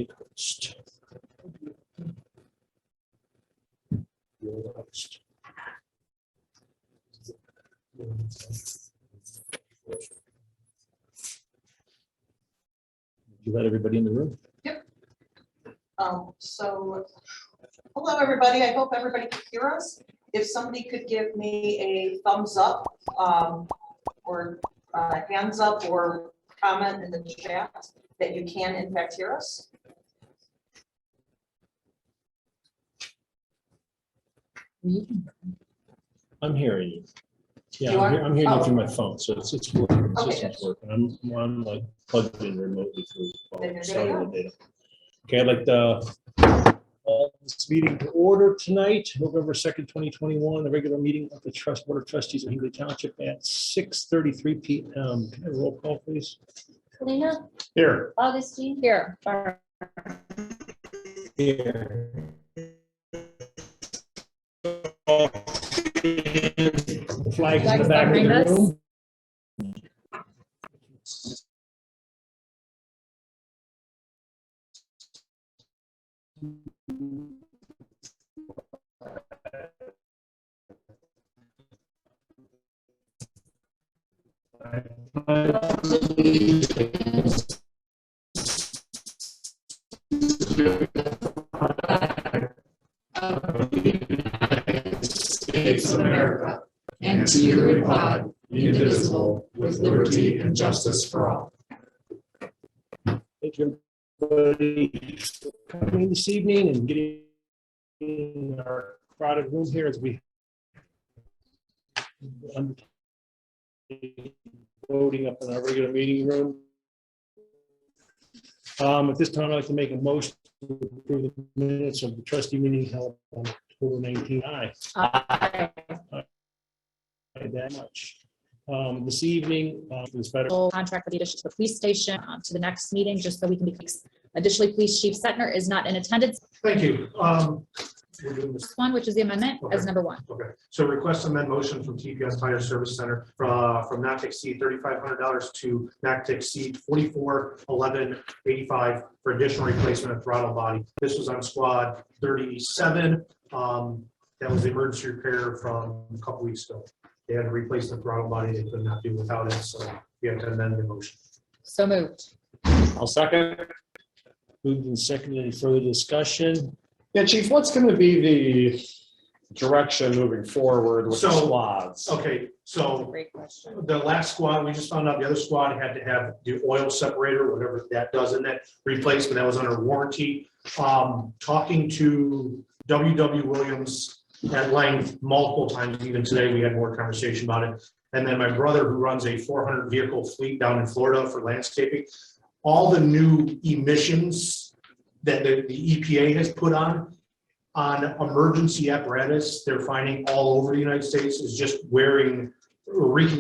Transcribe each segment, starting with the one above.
host. You're the host. You let everybody in the room? So, hello, everybody. I hope everybody can hear us. If somebody could give me a thumbs up or hands up or comment in the chat that you can in fact hear us. I'm hearing you. Yeah, You are? I'm hearing you Oh. through my phone, so it's working. The Okay, system's good. working. I'm like plugged in remotely through Then you're good to cellular go. data. Okay, I'd like to call this meeting to order tonight, November 2nd, 2021, the regular meeting of the Board of Trustees of Hinckley Township at 6:33 p.m. Can I have a roll call, please? Kalina, Here. Augustine. Here. Here. The flags in the back of behind the us. room. States of America, and to the republic, indivisible, with liberty and justice for all. Thank you, everybody, for coming this evening and getting in our crowded room here as we voting up in our regular meeting room. At this time, I'd like to make a motion to approve the minutes of the trustee meeting held on October 19. Aye. That much. This evening, this better. Contract with the addition to the police station to the next meeting, just so we can be. Additionally, Police Chief Setner is not in attendance. Thank you. We're doing this. One, which is the amendment, Okay. as number one. Okay, so request amend motion from TPS Tire Service Center from not to exceed $3,500 to not to exceed $44,1185 for additional replacement of throttle body. This was on squad 37. That was the emergency repair from a couple weeks ago. They had to replace the throttle body. They could not do without it, so we had to amend the motion. So moved. I'll second. Moved and seconded. Any further discussion? Yeah, Chief, what's going to be the direction moving forward with the So- squads? Okay, so Great question. the last squad, we just found out the other squad had to have the oil separator, whatever that does in that replacement, that was under warranty. Talking to W.W. Williams at length multiple times, even today, we had more conversation about it. And then my brother, who runs a 400 vehicle fleet down in Florida for landscaping, all the new emissions that the EPA has put on emergency apparatus, they're finding all over the United States is just wreaking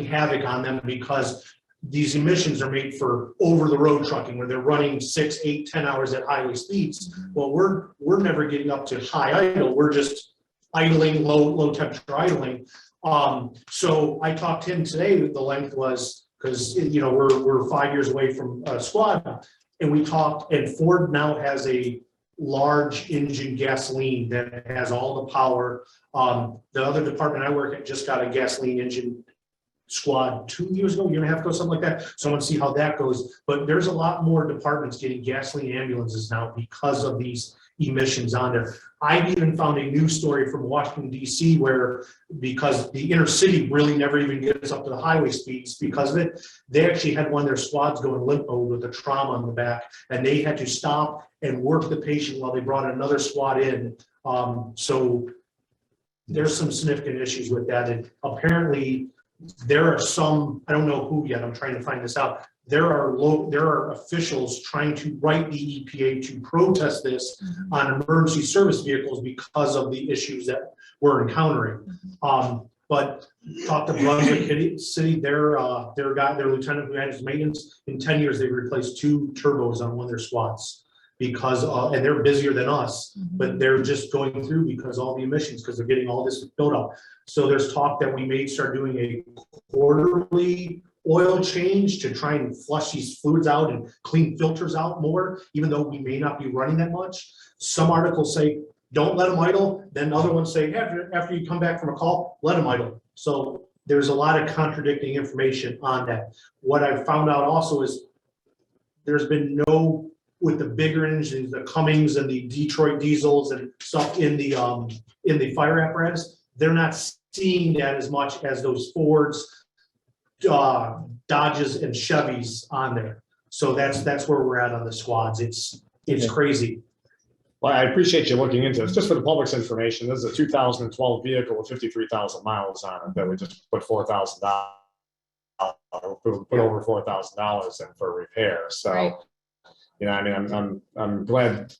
havoc on them, because these emissions are made for over the road trucking where they're running 6, 8, 10 hours at highway speeds. Well, we're never getting up to high idle. We're just idling, low temperature idling. So I talked to him today. The length was, because we're 5 years away from a squad, and we talked, and Ford now has a large engine gasoline that has all the power. The other department I work at just got a gasoline engine squad 2 years ago, year and a half ago, something like that. So I want to see how that goes. But there's a lot more departments getting gasoline ambulances now because of these emissions on there. I've even found a news story from Washington, D.C. where, because the inner city really never even gets up to the highway speeds because of it, they actually had one of their squads going limp mode with a trauma on the back, and they had to stop and work the patient while they brought another squad in. So there's some significant issues with that. And apparently there are some, I don't know who yet, I'm trying to find this out. There are officials trying to write the EPA to protest this on emergency service vehicles because of the issues that we're encountering. But talk to Brunswick City, their lieutenant who manages maintenance, in 10 years, they've replaced 2 turbos on one of their squads because, and they're busier than us, but they're just going through because all the emissions, because they're getting all this built up. So there's talk that we may start doing a quarterly oil change to try and flush these fluids out and clean filters out more, even though we may not be running that much. Some articles say, don't let them idle. Then other ones say, after you come back from a call, let them idle. So there's a lot of contradicting information on that. What I've found out also is there's been no, with the bigger engines, the Cummings and the Detroit diesels and stuff in the fire apparatus, they're not seeing that as much as those Fords, Dodges and Chevys on there. So that's where we're at on the squads. It's crazy. Well, I appreciate you looking into this. Just for the public's information, this is a 2012 vehicle with 53,000 miles on it that we just put $4,000, put over $4,000 in for repair. So, Right. you know, I mean, I'm glad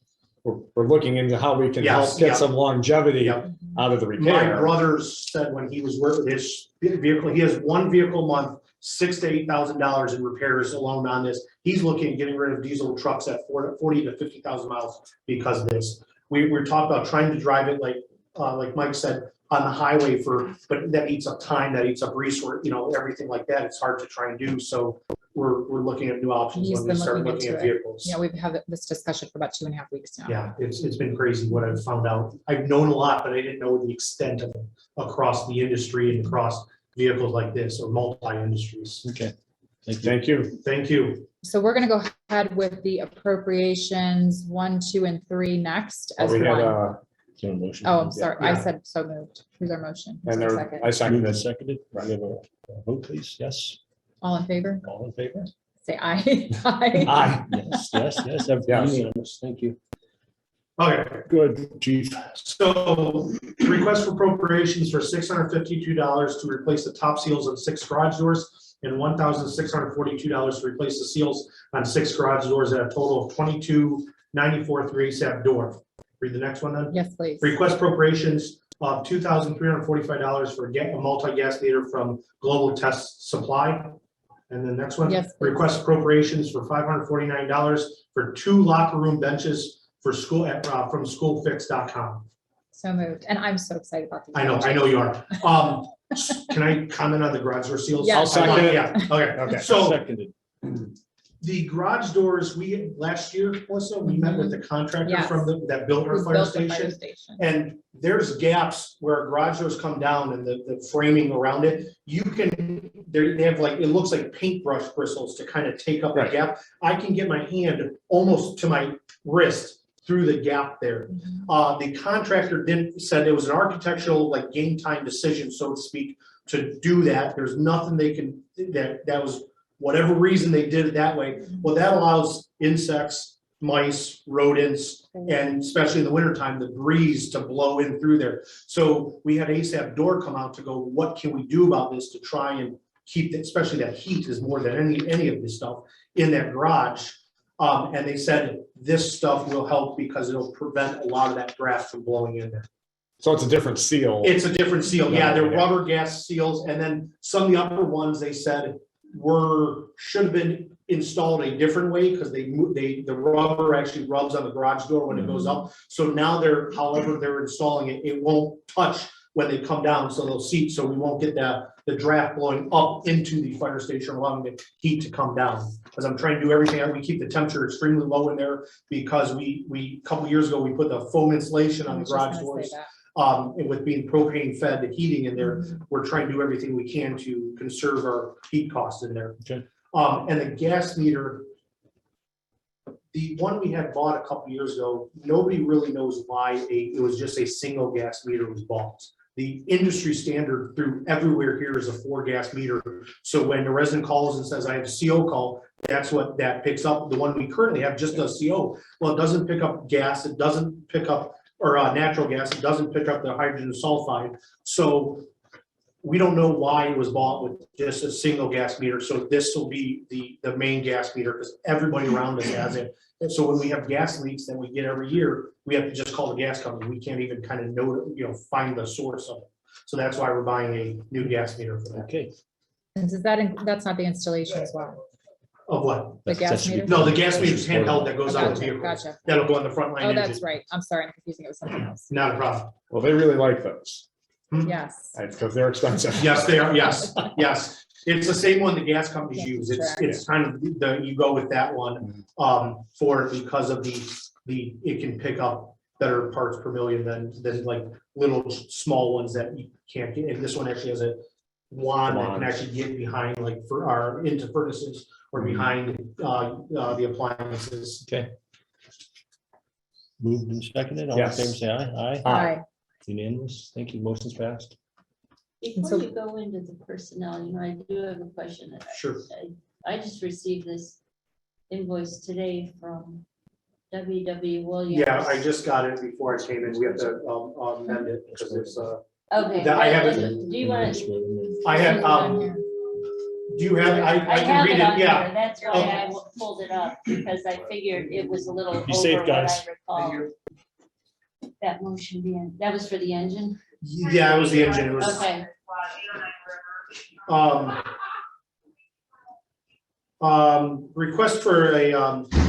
we're looking into how we can Yes, help get yeah. some longevity Yep. out of the My repair. brother said when he was working his vehicle, he has one vehicle a month, $6,000 to $8,000 in repairs alone on this. He's looking at getting rid of diesel trucks at 40 to 50,000 miles because of this. We're talking about trying to drive it like Mike said, on the highway but that eats up time, that eats up resource, you know, everything like that. It's hard to try and do. So we're looking at new options He's when we been start looking looking at into it. vehicles. Yeah, we've had this discussion for about 2.5 weeks now. Yeah, it's been crazy what I've found out. I've known a lot, but I didn't know the extent of it across the industry and across vehicles like this or multi-industries. Okay. Thank you. Thank you. So we're gonna go ahead with the appropriations 1, 2, and 3 next as We had, one. Motion. Oh, I'm sorry. I Yeah. said so moved. Who's our motion? Who's and our there, second? I second Moved and this. seconded. We have a vote, please. Yes. All in favor? All in favor? Say aye. Aye. Aye. Yes. Yes. Unanimous. Thank you. Okay, Good, chief. so request for appropriations for $652 to replace the top seals on 6 garage doors and $1,642 to replace the seals on 6 garage doors at a total of $22,943 for ASAP door. Read the next one then. Yes, please. Request appropriations of $2,345 for a multi-gas meter from Global Test Supply. And the next one. Yes, please. Request appropriations for $549 for 2 locker room benches for school from schoolfix.com. So moved. And I'm so excited about these. I know you are. Can I comment on the garage door seals? Yeah. I'll second it. Yeah, okay. Okay. So Seconded. the garage doors, last year, also, we met with the contractor Yes. from that built our Who fire built the station. fire station? And there's gaps where garage doors come down and the framing around it, they have like, it looks like paintbrush bristles to kind of take up the Right. gap. I can get my hand almost to my wrist through the gap there. The contractor said it was an architectural, like game time decision, so to speak, to do that. There's nothing they can, that was whatever reason they did it that way. Well, that allows insects, mice, rodents, and especially in the wintertime, the breeze to blow in through there. So we had ASAP Door come out to go, what can we do about this to try and keep, especially that heat is more than any of this stuff in that garage. And they said this stuff will help because it'll prevent a lot of that draft from blowing in there. So it's a different seal. It's a different seal. Yeah, they're Okay. rubber gas seals. And then some of the upper ones, they said should have been installed a different way because the rubber actually rubs on the garage door when it goes up. So now however they're installing it, it won't touch when they come down, so they'll seat, so we won't get the draft blowing up into the fire station, allowing the heat to come down. As I'm trying to do everything, we keep the temperature extremely low in there because we a couple years ago, we put the foam insulation I on the was just garage gonna doors. say that. And with being propane fed, the heating in there, we're trying to do everything we can to conserve our heat costs in there. Okay. And the gas meter, the one we had bought a couple years ago, nobody really knows why it was just a single gas meter was bought. The industry standard through everywhere here is a 4-gas meter. So when the resident calls and says, I have a CO call, that's what that picks up. The one we currently have just does CO. Well, it doesn't pick up gas, it doesn't pick up or natural gas, it doesn't pick up the hydrogen sulfide. So we don't know why it was bought with just a single gas meter. So this will be the main gas meter because everybody around us has it. And so when we have gas leaks that we get every year, we have to just call the gas company. We can't even kind of find the source of it. So that's why we're buying a new gas meter for that. Okay. And does that's not the installation as well? Of what? The gas meter? No, the gas meter is handheld that goes on the Gotcha, vehicle. gotcha. That'll go on the front line. Oh, engine. that's right. I'm sorry, I'm confusing it with something else. Not a problem. Well, they really like those Yes. because they're expensive. Yes, they are. Yes, yes. It's the same one the gas companies use. It's kind of you go with that one because of the it can pick up better parts per million than like little small ones that you can't get. And this one actually has a wand that can actually get behind like for our into furnaces or behind the appliances. Okay. Moved and seconded, all in Yes. favor, say aye. Aye. Aye. Unanimous, thank you, motion's passed. Before you go into the personnel, I do have a question. Sure. I just received this invoice today from W.W. Williams. Yeah, I just got it before I came in. We have to amend it because it's Okay. that I haven't- Do you want to? I have do you have I I can have read it on it, yeah. here. That's why Okay. I pulled it up because I figured it was a little over safe, what guys. I recall. That motion being, that was for the engine? Yeah, it was the engine. It was Okay. Request for a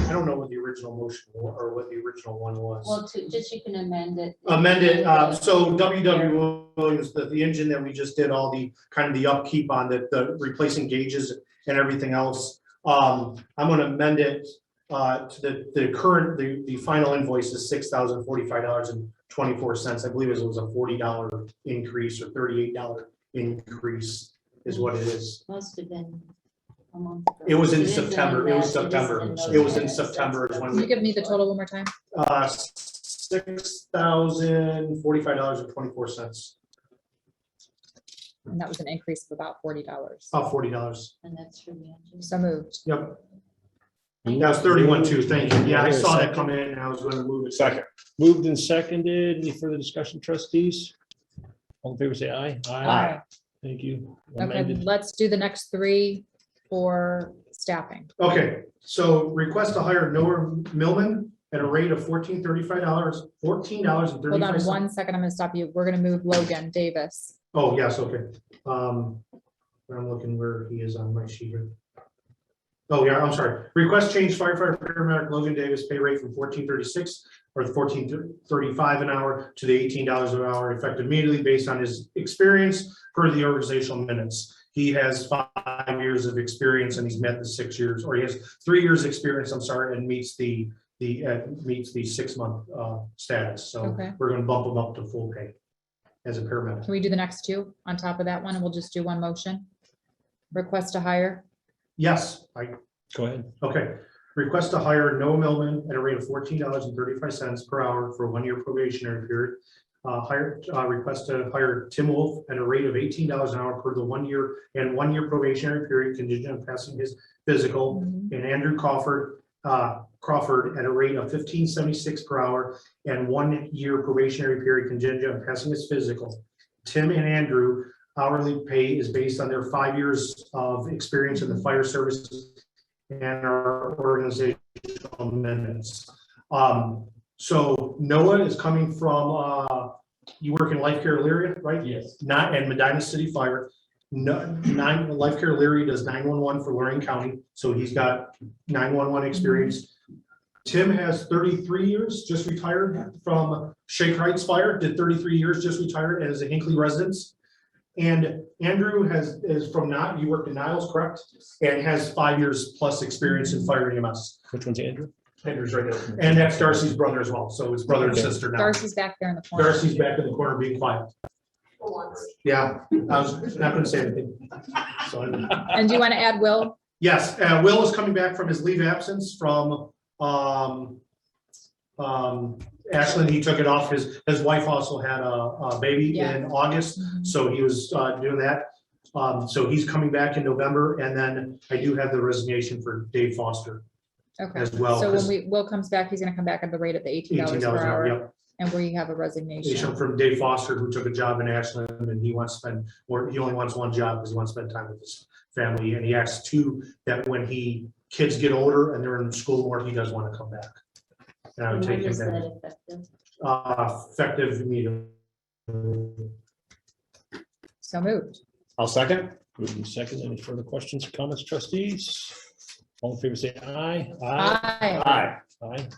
I don't know what the original motion or what the original one was. Well, just you can amend it. Amend it, so WW Williams, the engine that we just did all the kind of the upkeep on the replacing gauges and everything else. I'm gonna amend it to the current, the final invoice is $6,045.24. I believe it was a $40 increase or $38 increase is what it is. Must have been a month ago. It was in It is September. It was that- September. in those It was in minutes. September is when Can you give me the total one more time? $6,045.24. And that was an increase of about $40. $40. And that's for the engine. So moved. Yep. That was 31 too. Thank you. Yeah, I saw that come in and I was going to move it. Second. Moved and seconded, any further discussion, trustees? All in favor, say aye. Aye. Thank you. Okay, Amended. let's do the next three for staffing. Okay, so request to hire Noah Millman at a rate of $14.35. Hold on one second, I'm gonna stop you. We're gonna move Logan Davis. Oh, yes, okay. I'm looking where he is on my sheet here. Oh, yeah, I'm sorry. Request change firefighter paramedic Logan Davis pay rate from $14.36 or $14.35 an hour to the $18 an hour effective immediately based on his experience per the organizational minutes. He has 5 years of experience and he's met the 6 years, or he has 3 years experience, I'm sorry, and meets the 6-month status. So Okay. we're gonna bump him up to full pay as a paramedic. Can we do the next two on top of that one? And we'll just do one motion. Request to hire. Yes, Go ahead. okay. Request to hire Noah Millman at a rate of $14.35 per hour for a 1-year probationary period. Request to hire Tim Wolf at a rate of $18 an hour per the 1-year and 1-year probationary period contingent on passing his physical. Mhm. And Andrew Crawford at a rate of $15.76 per hour and 1-year probationary period contingent on passing his physical. Tim and Andrew hourly pay is based on their 5 years of experience in the fire service and our organizational minutes. So Noah is coming from, you work in Life Care Elyria, right? Yes. Not, and Medina City Fire. Life Care Elyria does 911 for Lorraine County, so he's got 911 experience. Tim has 33 years, just retired from Shaker Heights Fire, did 33 years, just retired as a Hinckley resident. And Andrew is from you worked in Niles, correct? And has 5 years plus experience in fire and EMS. Which one's Andrew? Andrew's right there. And that's Darcy's brother as well, so it's brother and sister now. Darcy's back there in the corner. Darcy's back in the corner being quiet. For once. Yeah, I was not gonna say anything. So, And do you want to add Will? yes, Will is coming back from his leave absence from Ashland. He took it off. His wife also had a baby Yeah. in August, Mhm. so he was doing that. So he's coming back in November, and then I do have the resignation for Dave Foster Okay. as well. So when Will comes back, he's gonna come back at the rate of the $18 per $18 an hour, hour, yep. and we have a resignation. From Dave Foster, who took a job in Ashland, and he wants to spend, or he only wants one job because he wants to spend time with his family, and he asks too, that when kids get older and they're in school more, he does want to come back. And I would And take when him is back, that effective? effective immediately. So moved. I'll second. Moved and seconded, any further questions or comments, trustees? All in favor, say aye. Aye. Aye. Aye.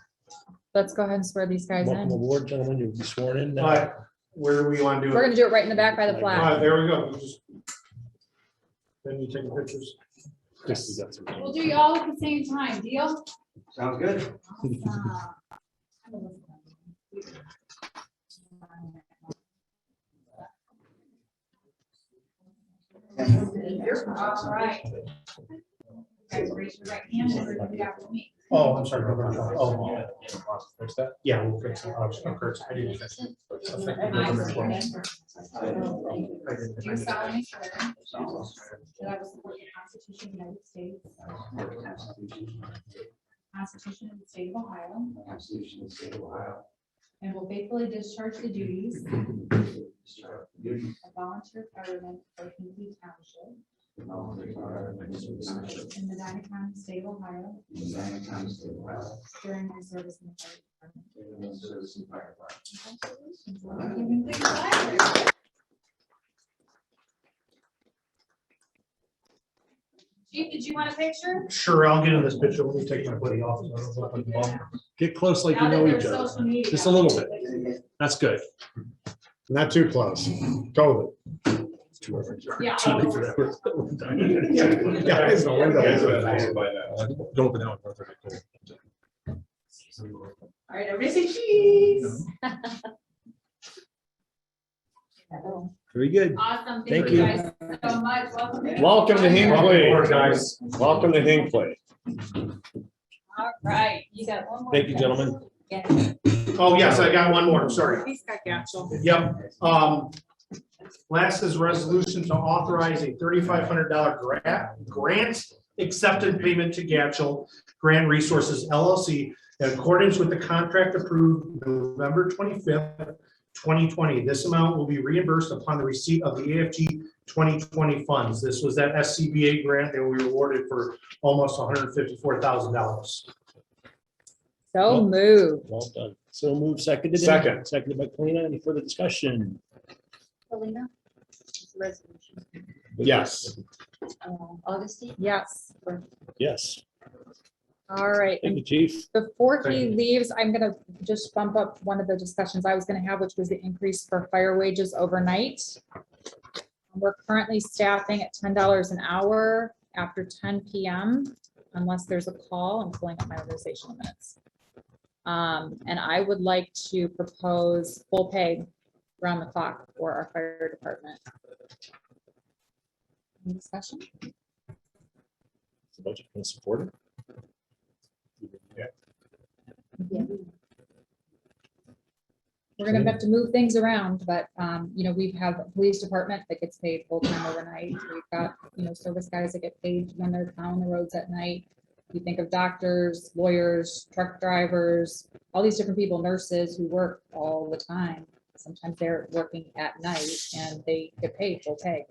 Let's go ahead and swear these guys Welcome in. aboard, gentlemen, you'll be sworn in All now. right, where do we want to do We're it? gonna do it right in the back by the All flag. right, there we go. Then you take pictures. This is that's We'll do you all at the same time, deal? Sounds good. All right. Guys, raise your right hand and repeat after me. Oh, I'm sorry. Oh, Fix that. yeah, we'll fix it. I was gonna curse. I didn't fix it. I state your name. Do solemnly swear that I will support the Constitution of the United States, Constitution of the State of Ohio, Constitution of the State of Ohio. and will faithfully discharge the duties Discharge the duties of volunteer fireman for Hinckley Township of volunteer fireman in the township in Medina County, State of Ohio, in Medina County, State of Ohio. during my service in the fire department. During the service in fire department. Chief, did you want a picture? Sure, I'll get in this picture. Let me take my hoodie off. Get close like you Now that know there's each other. social media. Just a little bit. That's good. Not too close. COVID. Yeah. Too late for that. Yeah, there's no window. Don't open that one. All right, everybody say cheese. Very good. Awesome. Thank Thank you you. guys so much. Welcome. Welcome to Hinckley. Welcome, guys. Welcome to Hinckley. All right, you got one more. Thank you, gentlemen. Yeah. Oh, yes, I got one more. I'm sorry. He's got Gotcha. Yep. Last is resolution to authorize a $3,500 grant accepted payment to Gatchel Grant Resources LLC in accordance with the contract approved November 25th, 2020. This amount will be reimbursed upon the receipt of the AFG 2020 funds. This was that SCBA grant that we awarded for almost $154,000. So moved. Well done. So move seconded. Second. Seconded by Kalina. Any further discussion? Selena? Resolution. Yes. Augustine? Yes. Yes. All right. Thank you, chief. Before Thank he you. leaves, I'm gonna just bump up one of the discussions I was gonna have, which was the increase for fire wages overnight. We're currently staffing at $10 an hour after 10 PM, unless there's a call. I'm pulling up my organizational minutes. And I would like to propose full pay around the clock for our fire department. Any discussion? The budget can support it. We're gonna have to move things around, but, you know, we have a police department that gets paid full-time overnight. We've got, you know, service guys that get paid when they're on the roads at night. You think of doctors, lawyers, truck drivers, all these different people, nurses who work all the time. Sometimes they're working at night and they get paid full pay.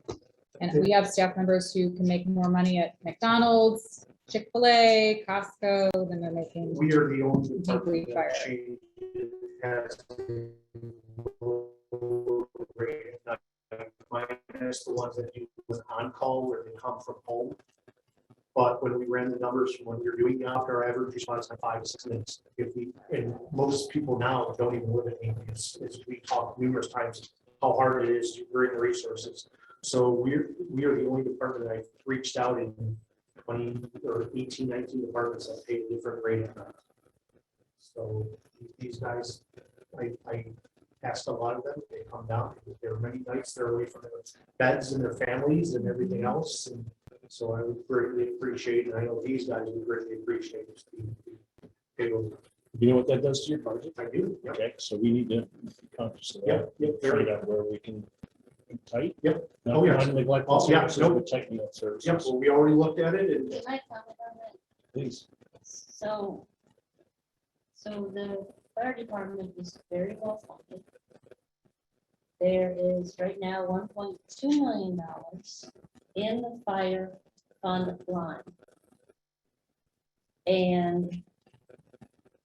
And we have staff members who can make more money at McDonald's, Chick-fil-A, Costco than they're making. We are the only Hinckley department Fire. that changed it as minus the ones that do on call where they come from home. But when we ran the numbers from when we were doing our average response time 5 to 6 minutes. If we, and most people now don't even live at Hinckley. It's we talked numerous times how hard it is to bring the resources. So we are the only department that I've reached out in 20 or 18, 19 departments that pay a different rate. So these guys, I asked a lot of them, they come down, there are many nights they're away from their beds and their families and everything else. And so I would greatly appreciate, and I know these guys would greatly appreciate this. You know what that does to your budget? I do. Yep. Okay, so we need to be conscious of that. Yep. Yep. Find out where we can be tight. Yep. Not Oh, yes. neglect Oh, yeah. services, Nope. but tightening up services. Yep. Well, we already looked at it and Can I comment on that? Please. So the fire department is very well funded. There is right now $1.2 million in the fire fund line. And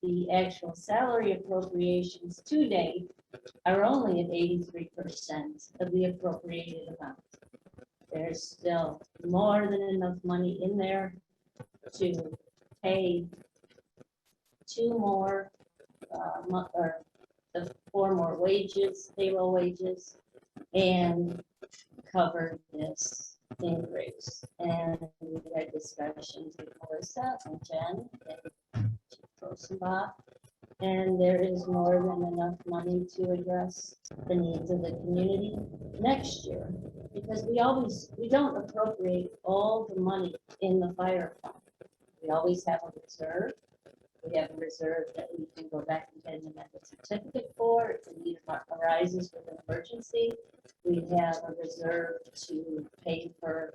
the actual salary appropriations to date are only at 83% of the appropriated amount. There's still more than enough money in there to pay 2 more or the 4 more wages, payroll wages, and cover this increase. And we had discussions with Melissa and Jen and Rosenbach. And there is more than enough money to address the needs of the community next year. Because we don't appropriate all the money in the fire fund. We always have a reserve. We have a reserve that we can go back and get an amended certificate for if the need arises with an emergency. We have a reserve to pay for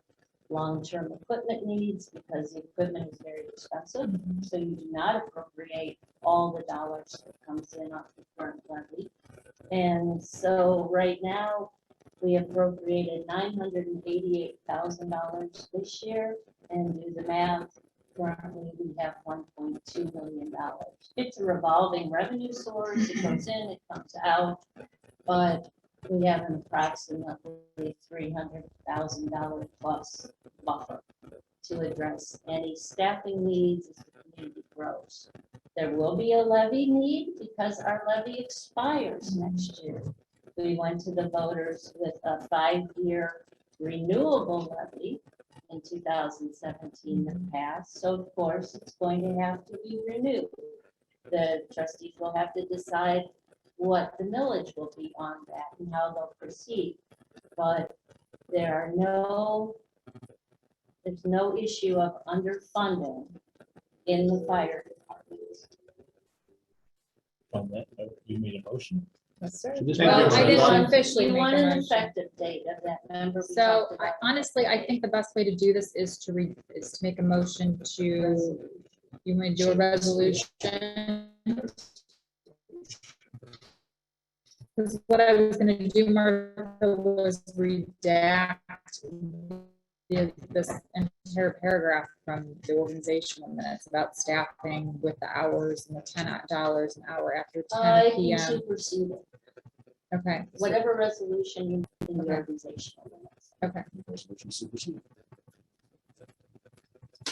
long-term equipment needs because the equipment is very expensive. So you do not appropriate all the dollars that comes in off the current levy. And so right now, we appropriated $988,000 this year, and do the math, currently we have $1.2 million. It's a revolving revenue source, it comes in, it comes out, but we have an approximately $300,000 plus buffer to address any staffing needs as the community grows. There will be a levy need because our levy expires next year. We went to the voters with a 5-year renewable levy in 2017 that passed. So of course, it's going to have to be renewed. The trustees will have to decide what the millage will be on that and how they'll proceed. But there's no issue of underfunding in the fire department. On that, you made a motion? Yes, sir. So this Well, one- I didn't officially You make want a an motion. effective date of that, remember? we So talked about honestly, I think the best way to do this is to make a motion to, you may do a resolution. Because what I was gonna do, Martha, was redact this entire paragraph from the organizational minutes about staffing with the hours and the $10 an hour after I 10 can PM. supersede it, Okay, whatever resolution you in the Okay. organizational limits. okay. Resolution superseded.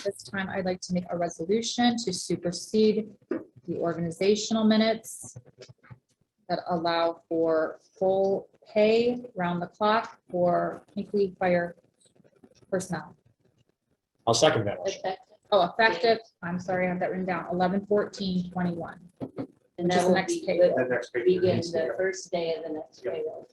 This time I'd like to make a resolution to supersede the organizational minutes that allow for full pay round the clock for Hinckley Fire personnel. I'll second that. motion. Effective, Oh, effective, I'm sorry, I have that written down, 11/14/21. and Which is that the will next be, pay. The next page. begin the first day of the next Yeah. payroll.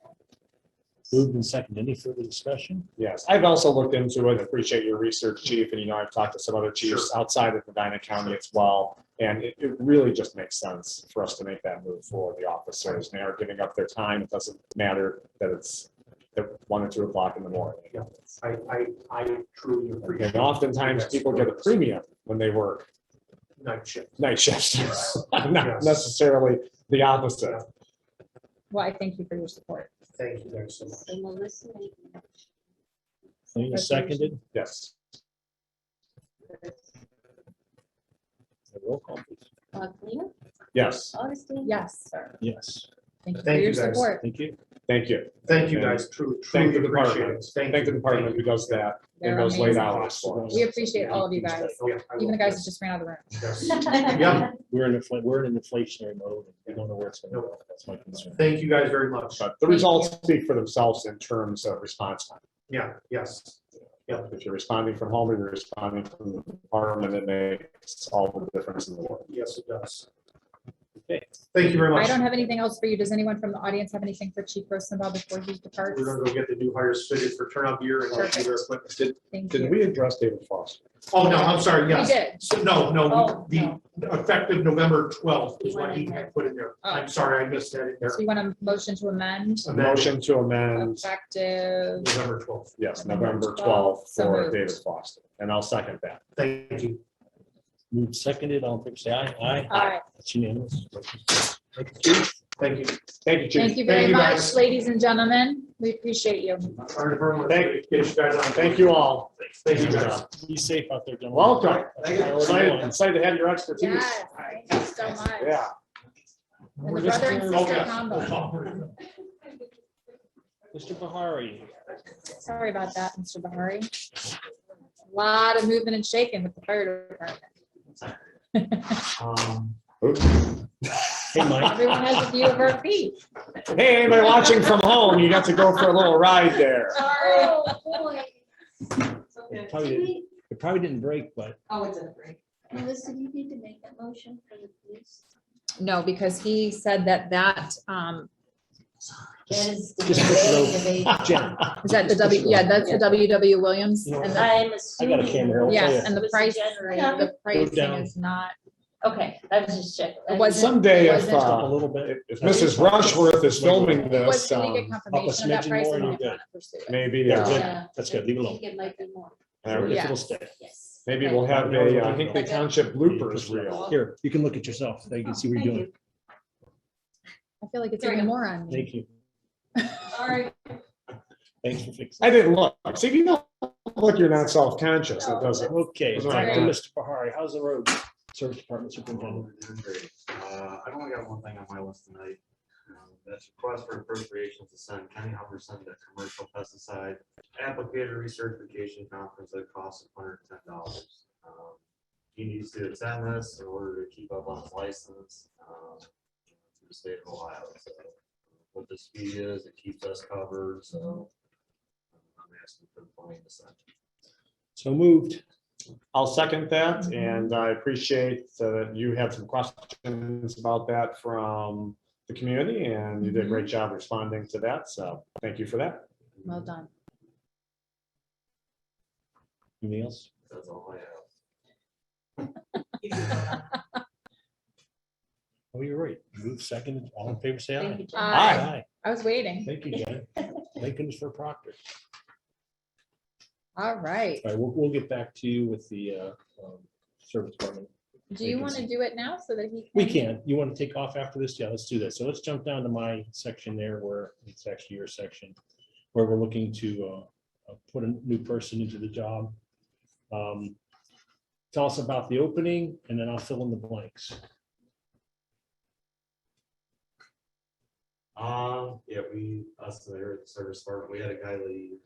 Moved and second. Any further discussion? Yes, I've also looked into it. Appreciate your research, chief. And I've talked to some other chiefs outside of Medina County as well. And it really just makes sense for us to make that move for the officers. They are giving up their time. It doesn't matter that it's at 1 or 2 o'clock in the morning. Yeah. I truly appreciate. And oftentimes people get a premium when they work Night shift. night shifts, not Yes. necessarily the opposite. Well, I thank you for your support. Thank you guys so much. So Melissa made the Any seconded? Yes. Roll call, please. Cleaner, Yes. Augustine. Yes, sir. Yes, Thank you for Thank your you, guys. support. thank you. Thank you. Thank you guys, truly, Thank the truly appreciate department. it. Thank the department who does that in They're those late amazing. hours for us. We appreciate all of you guys, Yeah, I even the will. guys that just ran out of the room. Yes. Yeah, We're in an inflationary mode. We don't know where it's going to go. That's my concern. thank you guys very much. But the results speak for themselves in terms of response time. Yeah, yes. Yeah. If you're responding from home or you're responding from the department, it makes all the difference in the world. Yes, it does. Okay. Thank you very I much. don't have anything else for you. Does anyone from the audience have anything for Chief Rosenbaum before he departs? We're gonna go get the new hires fitted for turnout gear and get their equipment. Thank Did you. we address David Foster? Oh, no, I'm sorry, We yes. did. So, no, Oh, the effective November 12th is what he had put in there. Oh. I'm sorry, I missed that in there. So you want a motion to amend Motion to amend, effective? November 12th. yes, November 12th. 12th So for moved. David Foster. And I'll second that. Thank you. Moved, seconded, all in favor, say aye. Aye. All right. It's unanimous. Thank you. Thank you. Thank you, Chief. Thank you Thank very you, much, guys. ladies and gentlemen. We appreciate you. Fire department, Thank- get you guys on. Thank you all. Thank you, guys. Be safe out there, gentlemen. Welcome. Excited. Excited to have your expertise. Yes, thank you so much. Yeah. And the brother and sister Okay. combo. Mr. Bahari. Sorry about that, Mr. Bahari. A lot of moving and shaking with the fire department. Hey, Mike. Everyone has a view of our feet. Hey, anybody watching from home, you got to go for a little ride there. Sorry. It's okay. It probably didn't break, but Oh, it's in a break. Melissa, do you need to make that motion for the police? No, because he said that, That is the Just push it over. executive Jen, is that the W, yeah, that's the WW Williams. You know, And agent. the, I'm I got a assuming. camera. I'll tell yes, you. and the It was a price, generator. the pricing down. is not, Okay, I was just checking. It wasn't- Someday if, wasn't- a little bit. if Mrs. Rushworth is filming this, was, can we get up a confirmation of that smidgen price? more and and we you're can pursue it? maybe, Yeah, good. Yeah. That's good. Leave it I alone. think it might be more. If Yeah. it'll stay. Yes. maybe Okay. we'll have a Hinckley Township bloopers reel. Here, you can look at yourself, so you can see what you're doing. I feel like it's There we even go. more on me. Thank you. All right. Thanks for fixing. I didn't look. See, you know, look, you're not self-conscious. It doesn't. Okay, It's back all to right. Mr. Bahari. How's the road? Service Department Oh, Superintendent. we're doing great. I've only got one thing on my list tonight. That's request for appropriations to send Kenny Hubbardson to commercial pesticide applicator recertification conference at a cost of $110. He needs to attend this in order to keep up on his license through the state of Ohio. So what this fee is, it keeps us covered, so I'm asking for the money to send. So moved. I'll second that, and I appreciate that you had some questions about that from the community, and you did a great job responding to that, so thank you for that. Well done. Anything else? That's all I have. Oh, you're right. Move second. All in favor, say Thank aye. you, Jen. Aye. I was waiting. Thank you, Jen. Thank goodness for Proctor. All right. All right, we'll get back to you with the service department. Do you want to do it now so that he can? We can. You want to take off after this? Yeah, let's do that. So let's jump down to my section there where it's actually your section, where we're looking to put a new person into the job. Tell us about the opening and then I'll fill in the blanks. Yeah, us there at the service department, we had a guy leave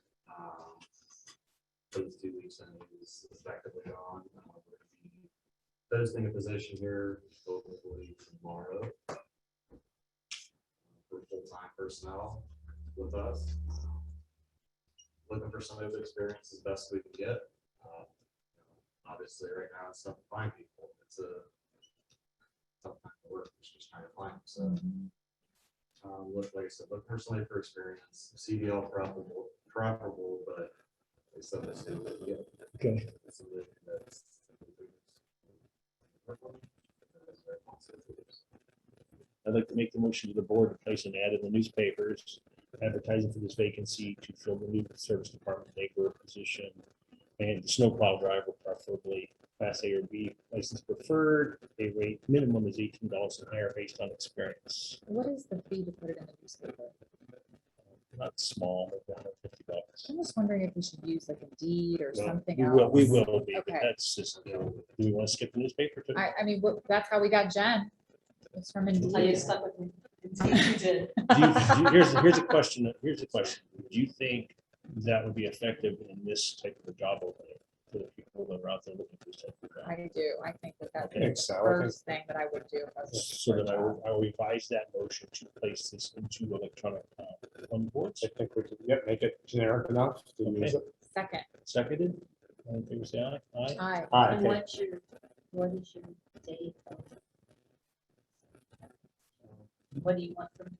for these 2 weeks and he was effectively gone. We're posting a position here hopefully tomorrow for full-time personnel with us. Looking for some of the experience as best we can get. Obviously, right now it's tough to find people. It's a tough time to work. It's just trying to find them. So. Look, like I said, look personally for experience, CDL preferable, but they said this too. Okay. I'd like to make the motion to the board to place an ad in the newspapers advertising for this vacancy to fill the new service department laborer position and the snowplow driver, preferably Class A or B license preferred. Pay rate minimum is $18 an hour based on experience. What is the fee to put it in the newspaper? Not small, but $150. I'm just wondering if we should use like a deed or Well, something We else. will be, but Okay. that's just, do we want to skip the newspaper too? I mean, that's how we got Jen. It's from Are you Indeed. stuck with me? You did. Here's a question. Here's a question. Do you think that would be effective in this type of a job opening for the people that are out there looking for this type of job? I do. I think that that's I the think so. I think- first thing that I would do. if I was looking So for a then I job. will revise that motion to place this into electronic on boards. I think we could, make it generic enough to use it. Second, Seconded. All in favor, say aye. Aye. aye. Aye. And what is your date? What do you want from,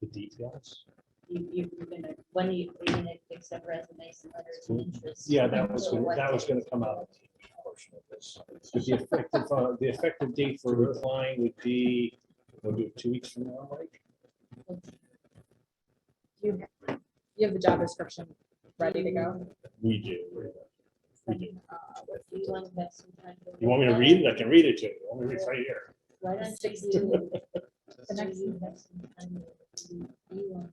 The details. you're gonna, when are you gonna accept resumes and letters of interest? Yeah, that was So what date? gonna come out. of the portion of this. But the effective date for replying would be, we'll do it 2 weeks from now, Mike. You have the job description ready to go? We do. We do. Do you want to have some time to You want me to read it? I can read it to you. Want me to read it right here? Why don't you do? The next you have some time to review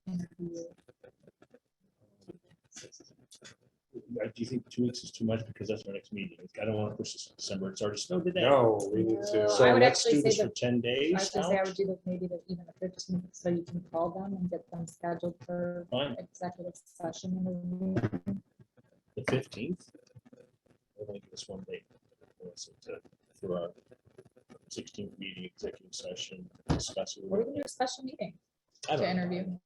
interview. Do you think 2 weeks is too much? Because that's our next meeting. I don't want to push this to December. It's already snowed today. No, we need to. So I would let's actually do this say for 10 I days. was gonna say I now. would do maybe even the 15th, so you can call them and get them scheduled for Fine. executive session interview. The 15th. We're going to give us one date. For our 16th meeting, executive session, discuss. Or we can do a special meeting I to don't know. interview.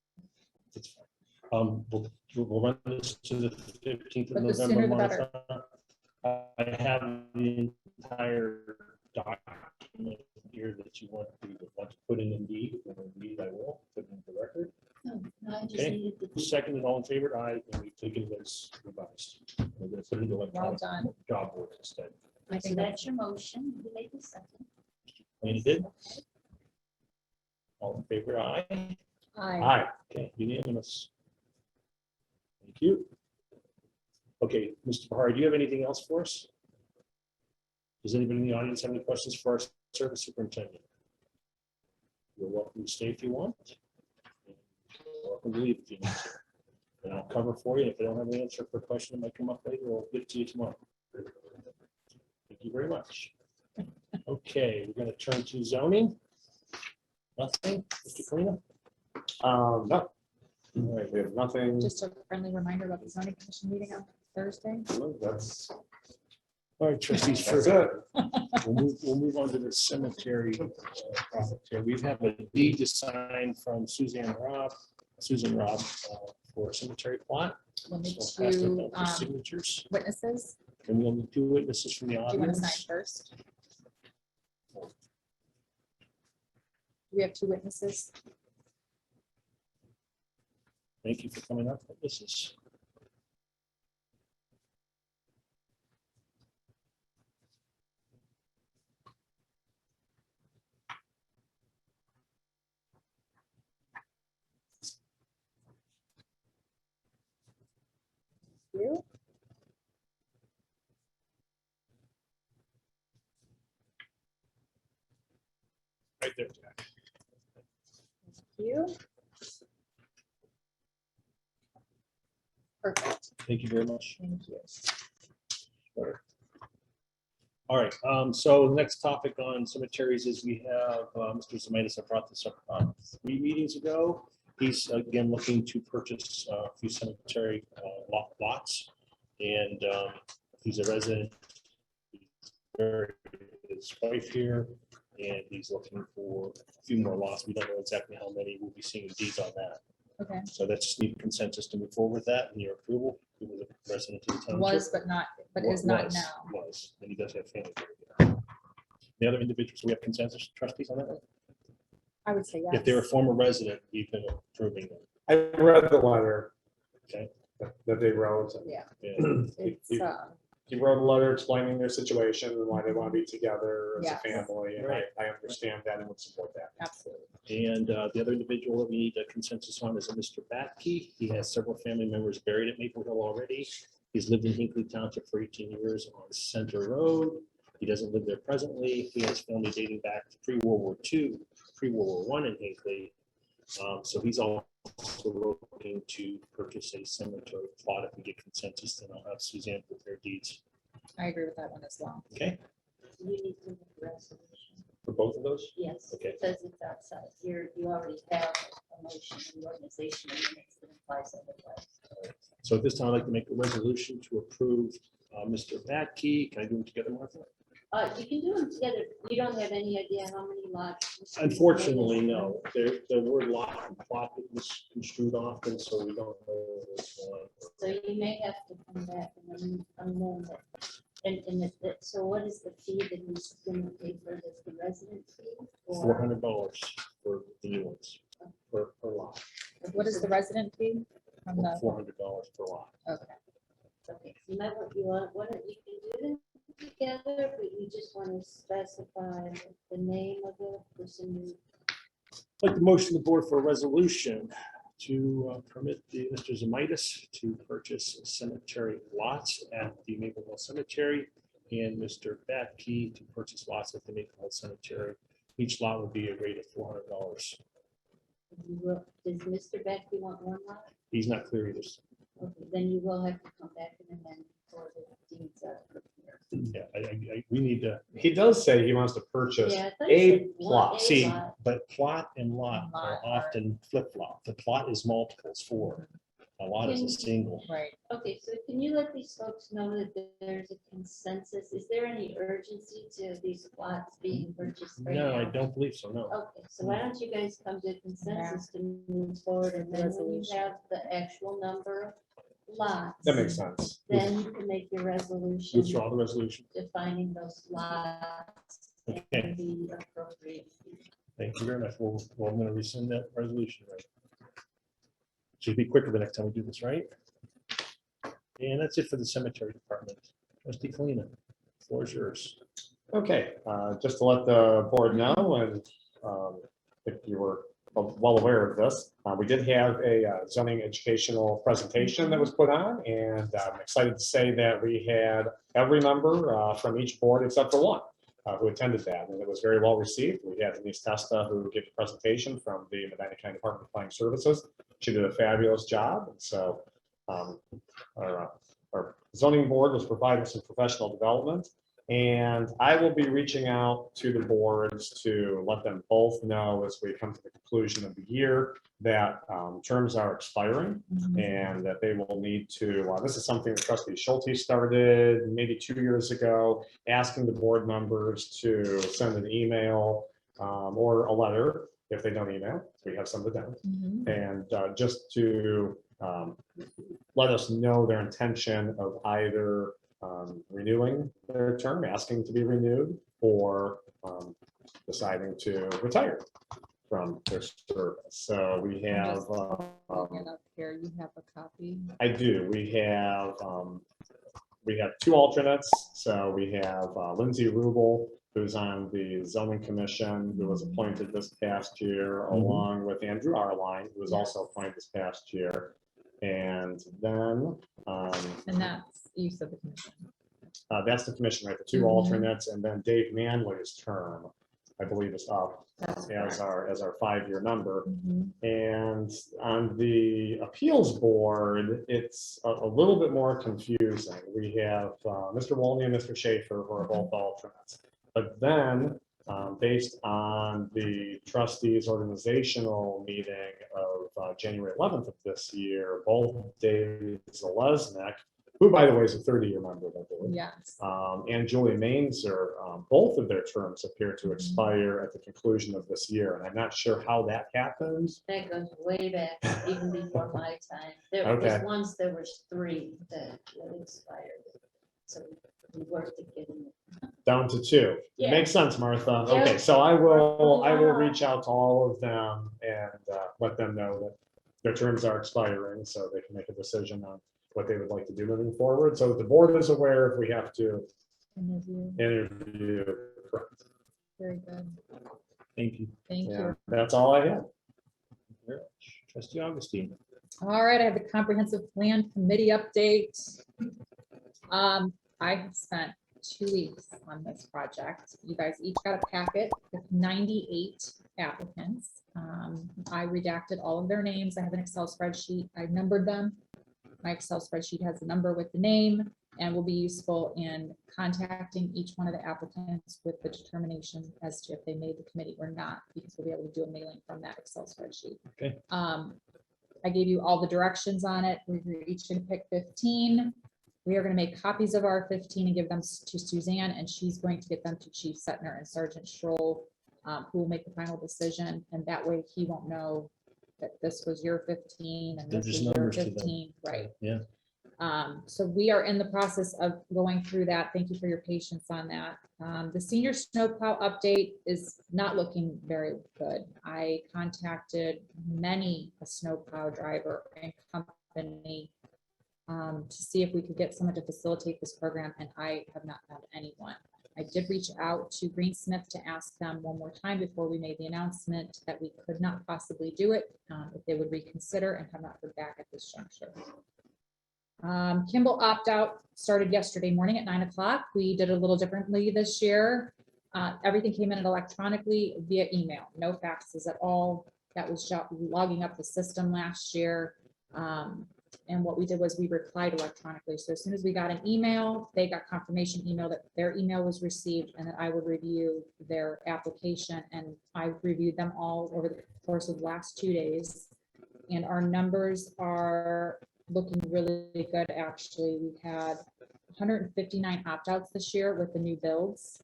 we'll run this to the 15th of But the sooner November. the better. Martha. I have the entire document here that you want to put in Indeed. If you want to read, I will put it in the record. No, I just Okay. needed to. Second and all in favor, aye, and we take it as revised. We're going to put it into Well electronic done. job board instead. I So think that's your motion. You made the second. Wayne did. All in favor, aye. I, Okay, unanimous. Thank you. Okay, Mr. Bahar, do you have anything else for us? Does anybody in the audience have any questions for our service superintendent? You're welcome to stay if you want. You're welcome to leave if you need to. And I'll cover for you. If I don't have an answer for a question that might come up later, I'll get it to you tomorrow. Thank you very much. Okay, we're going to turn to zoning. Nothing, Mr. Kalina? No. All right, we have nothing. just a friendly reminder about the zoning commission meeting on Thursday. That's, All right, trustees, that's for it. we'll move on to the cemetery project here. We have a deed to sign from Susan Robb for cemetery plot. We'll need So I'll pass it two down for signatures, witnesses. and we'll do witnesses from the Do you want to sign audience. first? We have two witnesses. Thank you for coming up. Witnesses. You. Right there, Jack. You. Perfect. Thank you very much. Thank you. Sure. All right, so the next topic on cemeteries is we have Mr. Zemaitis. I brought this up 3 meetings ago. He's again looking to purchase a few cemetery lots, and he's a resident. He's married to his wife here, and he's looking for a few more lots. We don't know exactly how many. We'll be seeing deeds on that. Okay. So that's just need consensus to move forward with that and your approval. He was a resident of the township. Was, but is not Was, now. Was, and he does have family. there. The other individuals, we have consensus trustees on that one? I would say yes. If they're a former resident, we've been approving them. I read the letter. Okay. That they wrote. Yeah, And it's, He wrote a letter explaining their situation and why they want to be together as a Yes. family, and Right. I understand that and would support that. absolutely. And the other individual that we need a consensus on is a Mr. Batke. He has several family members buried at Maple Hill already. He's lived in Hinckley Township for 18 years on Center Road. He doesn't live there presently. He has family dating back to pre-World War II, pre-World War I in Hinckley. So he's also looking to purchase a cemetery plot. If we get consensus, then I'll have Suzanne prepare deeds. I agree with that one as well. Okay, You need to make a resolution. for both of those? Yes, Okay. because it's outside. You already have a motion in the organization and minutes that implies otherwise. So at this time, I'd like to make a resolution to approve Mr. Batke. Can I do them together, Martha? You can do them together. You don't have any idea how many lots. Unfortunately, no. The word lot and plot was construed often, so we don't know which one. So you may have to come back and amend it. So what is the fee that he's going to pay for this, the resident fee? or- $400 for the new ones, per lot, What is the resident fee from the, $400 per lot. okay, Okay, so you might want, you can do them together, but you just want to specify the name of the person who. I'd like to motion the board for a resolution to permit the Mr. Zemaitis to purchase cemetery lots at the Maple Hill Cemetery and Mr. Batke to purchase lots at the Maple Hill Cemetery. Each lot would be a rate of $400. Does Mr. Beckley want one lot? He's not clear either. Okay, then you will have to come back and amend for the deeds are prepared. Yeah, we need to He does say he wants to purchase Yeah, I thought you a said one plot. A see, lot. but plot and lot are Lot are- often flip-flop. The plot is multiples 4. A lot is a single. right. Okay, so can you let these folks know that there's a consensus? Is there any urgency to these plots being purchased right now? No, I don't believe so, no. Okay, so why don't you guys come to a consensus to move forward, and then when you Resolution. have the actual number lots. That makes sense. Then you can make your resolution Withdraw the resolution. defining those lots Okay. and the appropriate. Thank you very much. I'm going to rescind that resolution, right? Should be quicker the next time we do this, right? And that's it for the cemetery department. Trustee Kalina, floor is yours. Okay, just to let the board know, and if you were well aware of this, we did have a zoning educational presentation that was put on, and I'm excited to say that we had every member from each board except for one who attended that, and it was very well received. We had Denise Testa, who gave the presentation from the Medina County Department of Planning Services. She did a fabulous job, and so our zoning board was providing some professional development. And I will be reaching out to the boards to let them both know as we come to the conclusion of the year that terms are expiring and that they will need to, this is something that Trustee Schulte started maybe 2 years ago, asking the board members to send an email or a letter if they don't email. We have some of them. And just to let us know their intention of either renewing their term, asking to be renewed, or deciding to retire from their service. So we have, Looking it up here, you have a copy. I do, we have 2 alternates. So we have Lindsay Rubel, who's on the zoning commission, who was appointed this past year, along with Andrew Arline, who was also appointed this past year. And then And that's use of the commission. that's the commission, right? The 2 alternates, and then Dave Manley's term, I believe, is up as our 5-year member. And on the appeals board, it's a little bit more confusing. We have Mr. Wolney and Mr. Schaefer, who are both alternates. But then, based on the trustees organizational meeting of January 11th of this year, both Dave Zalesnik, who by the way is a 30-year member of the board, Yes. and Julie Mainzer, both of their terms appear to expire at the conclusion of this year. And I'm not sure how that happens. That goes way back, even before my time. There Okay. was once, there was 3 that expired. So we worked to get them. Down to 2. Yeah. Makes sense, Martha. Yeah. Okay, so I will reach out to all of them and let them know that their terms are expiring so they can make a decision on what they would like to do moving forward. So the board is aware if we have to interview. Correct. Very good. Thank you. Thank Yeah, you. that's all I have. Trustee Augustine. All right, I have the comprehensive plan committee update. I have spent 2 weeks on this project. You guys each got a packet with 98 applicants. I redacted all of their names. I have an Excel spreadsheet. I numbered them. My Excel spreadsheet has the number with the name and will be useful in contacting each one of the applicants with the determination as to if they made the committee or not, because we'll be able to do a mailing from that Excel spreadsheet. Okay. I gave you all the directions on it. We're each going to pick 15. We are going to make copies of our 15 and give them to Suzanne, and she's going to get them to Chief Setner and Sergeant Stroll, who will make the final decision. And that way he won't know that this was your 15 and They're this just was your numbers to them. 15, right? Yeah. So we are in the process of going through that. Thank you for your patience on that. The senior snowplow update is not looking very good. I contacted many a snowplow driver and company to see if we could get someone to facilitate this program, and I have not found anyone. I did reach out to Greensmith to ask them one more time before we made the announcement that we could not possibly do it, if they would reconsider, and have not heard back at this juncture. Kimball opt-out started yesterday morning at 9 o'clock. We did a little differently this year. Everything came in electronically via email, no faxes at all. That was logging up the system last year. And what we did was we replied electronically. So as soon as we got an email, they got confirmation email that their email was received and that I would review their application. And I reviewed them all over the course of the last 2 days. And our numbers are looking really good. Actually, we've had 159 opt-outs this year with the new builds.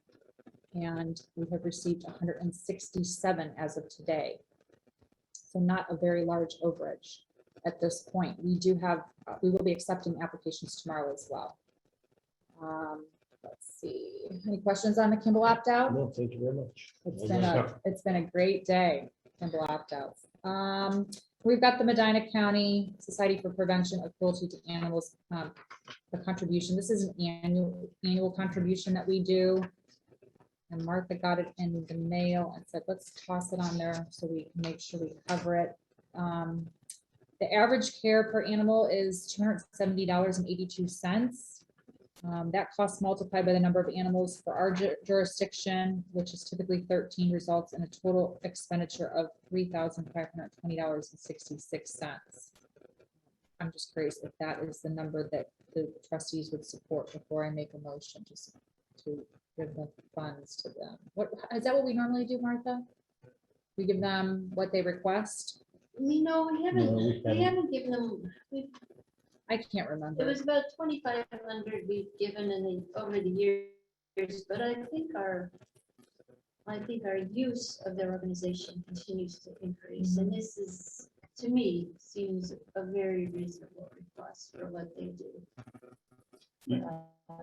And we have received 167 as of today. So not a very large overage. at this point. We do have, we will be accepting applications tomorrow as well. Let's see, any questions on the Kimball opt-out? No, thank you very much. It's been a great day, Kimball opt-outs. We've got the Medina County Society for Prevention of Cruelty to Animals, the contribution. This is an annual contribution that we do. And Martha got it in the mail and said, let's toss it on there so we can make sure we cover it. The average care per animal is $270.82. That cost multiplied by the number of animals for our jurisdiction, which is typically 13, results in a total expenditure of $3,520.66. I'm just curious if that is the number that the trustees would support before I make a motion to give the funds to them. What is that what we normally do, Martha? We give them what they request? You know, we No, haven't given them, I can't it remember. was about 2,500 we've given over the years, but I think our use of their organization continues to increase, and this is, to me, seems a very reasonable request for what they do.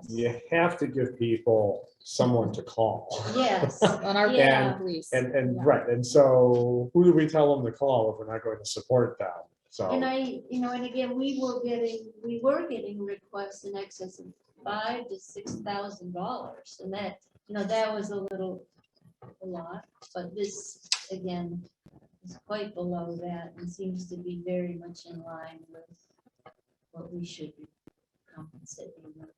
You have to give people someone to call. Yes. On our Yeah. police. And Yeah. right, and so who do we tell them to call if we're not going to support them? So, And and again, we were getting requests in excess of $5,000 to $6,000, and that, that was a lot, but this, again, is quite below that and seems to be very much in line with what we should be compensating them for.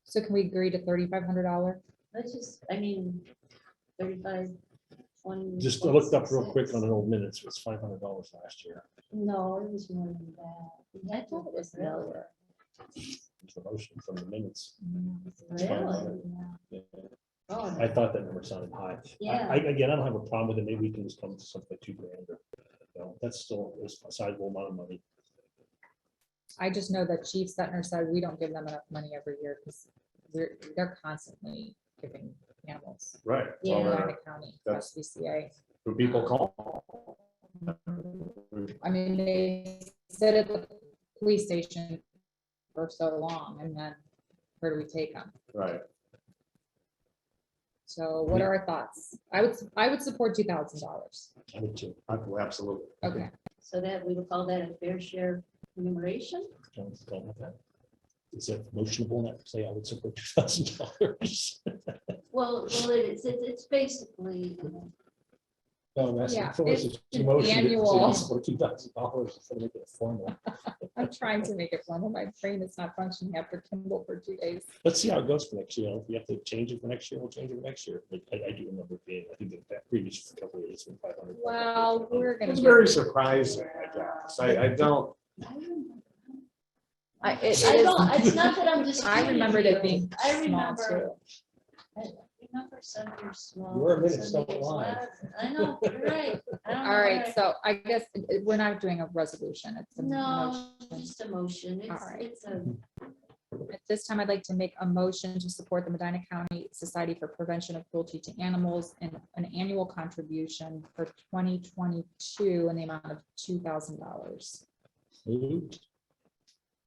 So can we agree to $3,500? Let's just, 35, 20. Just looked up real quick on an old minutes, it was $500 last year. No, it was more than that. I thought it was lower. It's the motion from the minutes. Really? Yeah. Oh, I thought that number sounded high. Yeah. Again, I don't have a problem with it. Maybe we can just come to something like $2,000. That's still a sizable amount of money. I just know that Chief Sutner said we don't give them enough money every year because they're constantly giving animals. right. Yeah. Well, Medina County, that's- SPCA. who people call. I mean, they sit at the police station for so long, and then where do we take them? Right. So what are our thoughts? I would support $2,000. I would too. Absolutely. Okay. so that we would call that a fair share remuneration? Don't have that. Is it motionable that say I would support $2,000? Well, it's basically, No, that's Yeah, for us, it's it's a motion to say annual. we support $2,000 instead of making it formal. I'm trying to make it formal. My brain is not functioning after Kimball for 2 days. Let's see how it goes for next year. If we have to change it for next year, we'll change it for next year. But I do remember being, I think that previous couple of years. 500. Well, we're gonna. It's very surprising, I guess. I don't, It's it's not that I'm just. I remembered it being I small remember, too. some years small. You're a minute some still years alive. less. I know, you're right. I don't know All right, why. so I guess we're not doing a resolution. It's a No, motion. just a motion. All right. It's a, At this time, I'd like to make a motion to support the Medina County Society for Prevention of Cruelty to Animals and an annual contribution for 2022 in the amount of $2,000. Moved.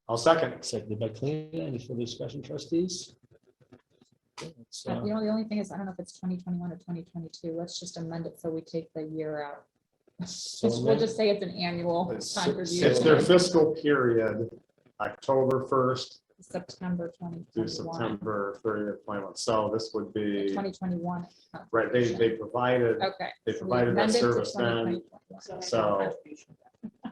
I'll second. Seconded by Kalina. Any further discussion, trustees? Okay, let's, The only thing is, I don't know if it's 2021 or 2022. Let's just amend it so we take the year out. so We'll just say it's an annual It's contribution. their fiscal period, October 1st September to 2021. September 30th, 21. So this would be, 2021. right, they provided, Okay. they so we provided that amend it to service then, 2021. so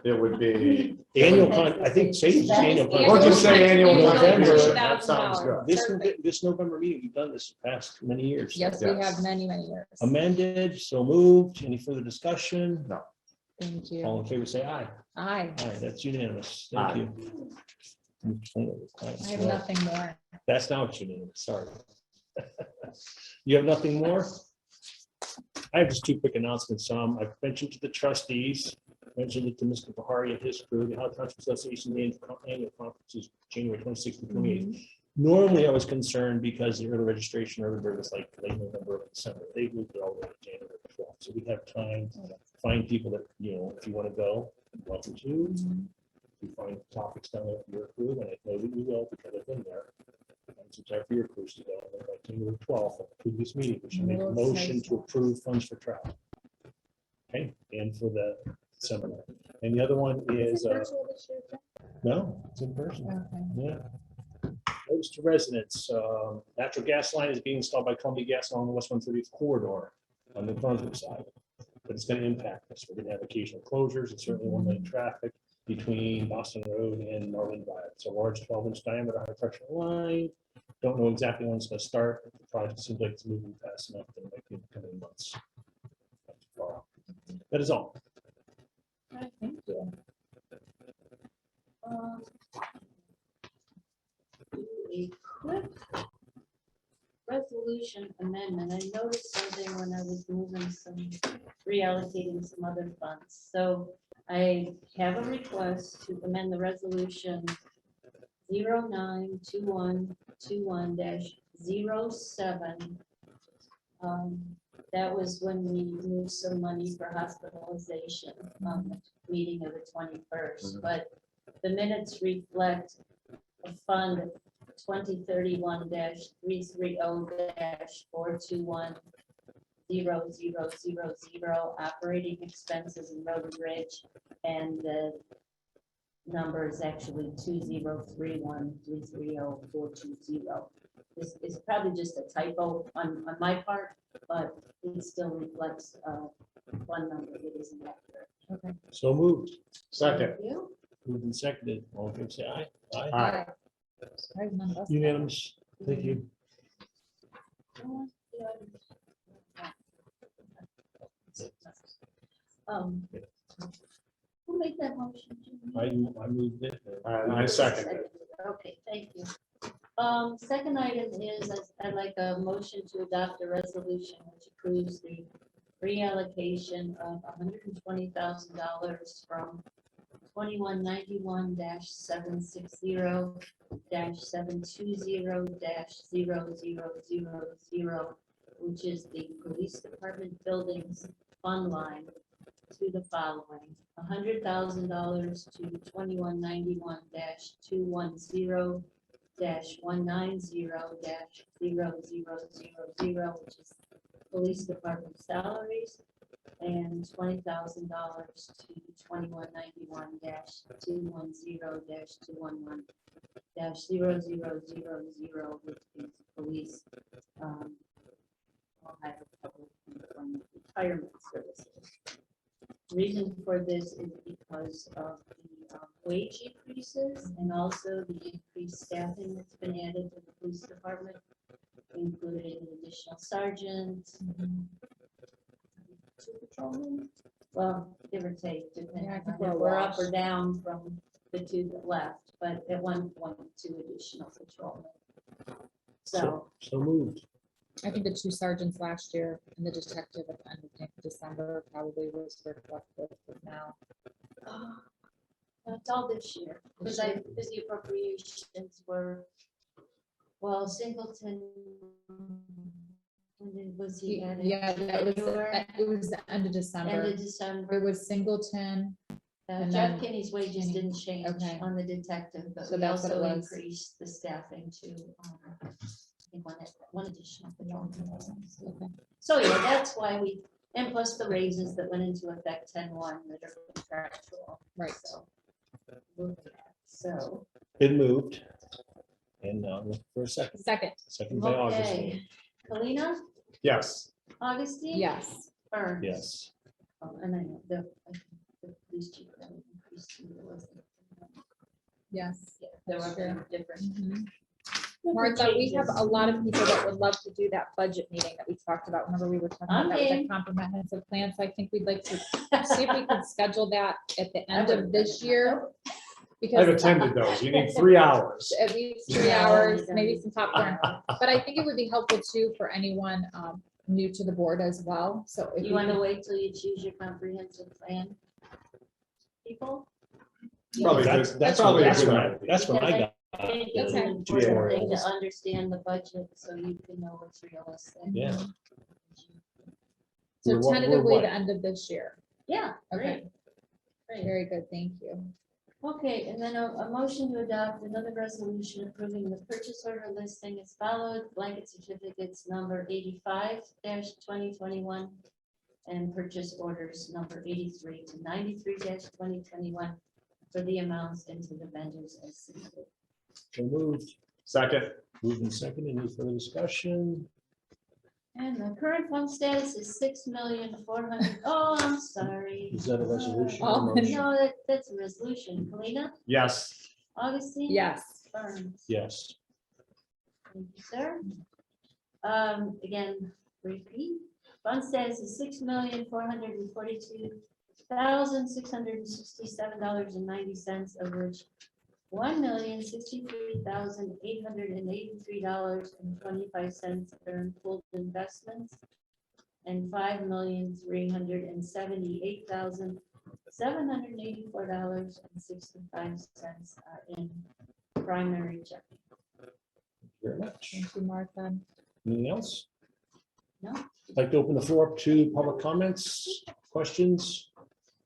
it would be, I think say it's annual. Annual we'll just say annual November. contribution, that sounds good. This November meeting, we've done this the past many years. Yes, we Yes. have many years. Amended, so moved. Any further discussion? No. Thank you. All in favor, say aye. Aye. Aye, that's unanimous. Aye. Thank you. I have nothing more. That's not what you need. Sorry. You have nothing more? I have just two quick announcements. I've mentioned to the trustees, mentioned it to Mr. Bahari and his crew, the Hinckley Township Association annual conference is January 26th and 28th. Normally, I was concerned because the early registration, early bird was like late November, or December. They moved it all the way to January 12th. So we have time to find people that, if you want to go, welcome to. we find topics down there for your crew, and I know that you will, because I've been there. It's time for your crews to go, and then by January 12th, at the previous meeting, we should make a motion to approve funds for travel. Okay, and for the seminar. And the other one Is is, it virtual this year, Jeff? no, it's in person. Okay. Yeah. Notice to residents, natural gas line is being installed by Columbia Gas along the West 130th corridor on the Brunswick side. But it's going to impact us. We're going to have occasional closures and certainly one-lane traffic between Boston Road and Norland Drive. It's a large 12-inch diameter high pressure line. Don't know exactly when it's going to start. The project seems like it's moving fast enough that it might be in the coming months. Not too far off. That is all. All right, thank you. Do a quick resolution amendment. I noticed something when I was reallocating some other funds. So I have a request to amend the resolution 092121-07. That was when we moved some money for hospitalization on the meeting of the 21st, but the minutes reflect a fund 2031-330-421-00000 operating expenses in Road and Bridge, and the number is actually 2031-330-420. This is probably just a typo on my part, but it still reflects one number that isn't accurate. Okay. So moved. Second. Thank you. Moved and seconded. All in favor, say aye. Aye. Aye. I have none of us. Unanimous. Thank you. Who made that motion? I moved it. I second it. Okay, thank you. Second item is, I'd like a motion to adopt a resolution which approves the reallocation of $120,000 from 2191-760-720-0000, which is the police department buildings fund line, to the following: $100,000 to 2191-210-190-0000, which is police department salaries, and $20,000 to 2191-210-211-0000, which is police Ohio Public Employment Retirement Services. Reason for this is because of the wage increases and also the increased staffing that's been added to the police department, including an additional sergeant, 2 patrolmen. Well, give or take, depending Yeah, I think on if we're we're up or washed. down from the 2 that left, but at one point, 2 additional patrolmen. So, So moved. I think the 2 sergeants last year and the detective at the end of December probably was reflective of now. that's all this year, because the appropriations were, well, Singleton. When was he added? Yeah, that was, January? it was the end of End December. of December. It was Singleton. and Jeff then Kinney's wages Kinney. didn't change Okay. on the detective, but So we that's what it also was. increased the staffing to, I think one additional patrolman. Okay. So yeah, that's why and plus the raises that went into effect 10/1 that are contractual. Right. So, Been moved. And look for a second. Second, By Augustine. okay. Kalina, Yes. Augustine? yes. Burns? Yes. Oh, and I know the police chief. that increased the list. Yes. Yeah, there were different. Mhm. Martha, we have a lot of people that would love to do that budget meeting that we talked about. Remember, we were talking about that with Okay. the comprehensive plan, so I think we'd like to see if we can schedule that at the end of this year. I've Because attended those. You need 3 hours. at least 3 Yeah. hours, maybe some popcorn. But I think it would be helpful too for anyone new to the board as well, so. if You we want to could- wait till you choose your comprehensive plan? People? Probably That's, good. that's Probably a that's good when idea. that's when I Because got. I think it's Okay. an important thing to Tutorials. understand the budget so you can know what's realistic. Yeah. So We're tentatively what? the end of this year. Yeah, Okay. great. Great. Very good, thank you. Okay, and then a motion to adopt another resolution approving the purchase order listing as followed, blanket certificates number 85-2021 and purchase orders number 83 to 93-2021 for the amounts into the vendors as submitted. So moved. Second. Moved and seconded. Any further discussion? And the current fund status is 6,400,000. Oh, I'm sorry. Is that a resolution? or Oh, a motion? No, that's a resolution. Kalina, Yes. Augustine? Yes. Burns. Yes. Thank you, sir. Again, repeat. Fund status is $6,442,667.90, of which $1,063,883.25 are in pooled investments, and $5,377,884.65 are in primary checking. Very much. Thank you, Martha. Anything else? No. I'd like to open the floor up to public comments, questions?